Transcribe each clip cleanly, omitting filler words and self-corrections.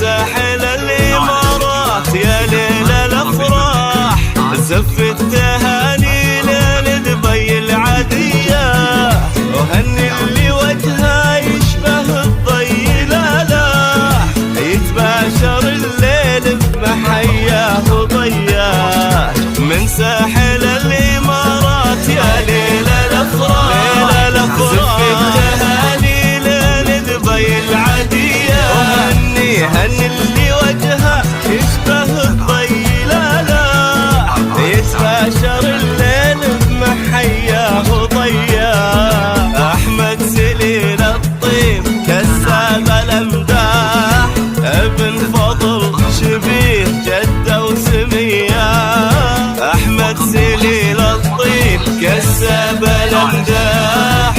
ساحل الإمارات يا ليل الأفراح، زف التهاني ليل دبي العادية، وهني اللي وجهه يشبه الضي لالاح، يتباشر الليل بمحياه وضياه. من ساحل الإمارات يا ليل الأفراح، زف التهاني ليل دبي العادية، وهني اللي وجهه يشبه الضي لالاح، يتباشر الليل بمحياه وضياه. أحمد سليل الطيب كساب الأمداح، ابن فضل شبيه جده وسميه. أحمد سليل الطيب كساب الأمداح،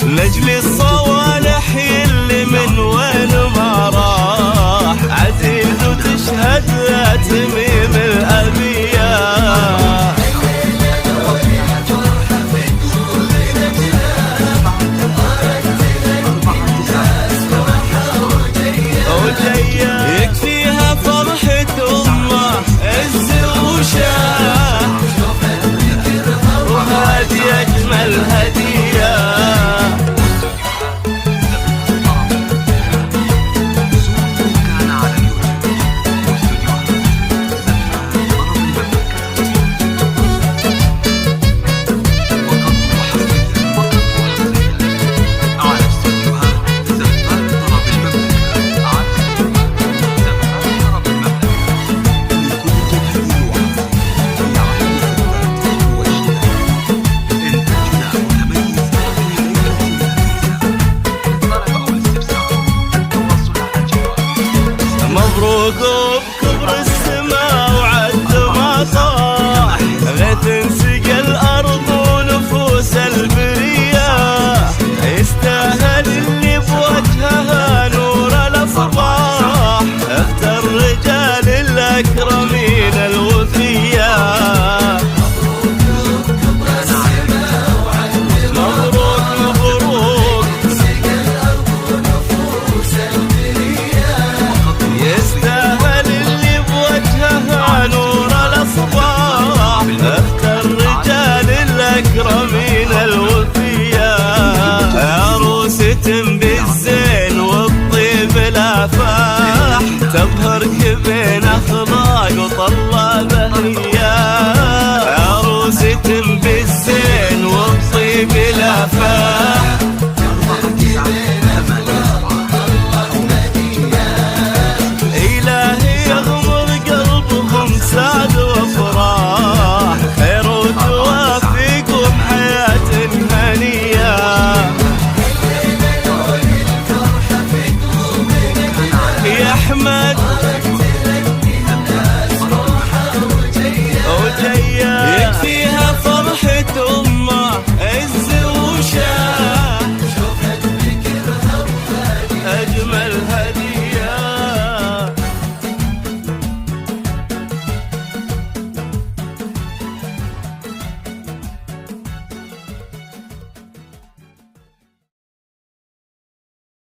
نجل الصوالح اللي من وين ما راح، عزيز وتشهد لا تميم الأبية. يكفيها فرحة أمه عز وشاه، وهذه أجمل هدية. مبروك بكبر السماء وعد ما طاح، غيث سقى الأرض ونفوس البرية، يستاهل اللي بوجهها نور الأفراح، اختار الرجال الأكرمين الوفية. الأكرمين الوفية، عروسة بالزين والطيب الافاح، تبهرك بين اخلاق وطلة بهية. عروسة بالزين والطيب الافاح،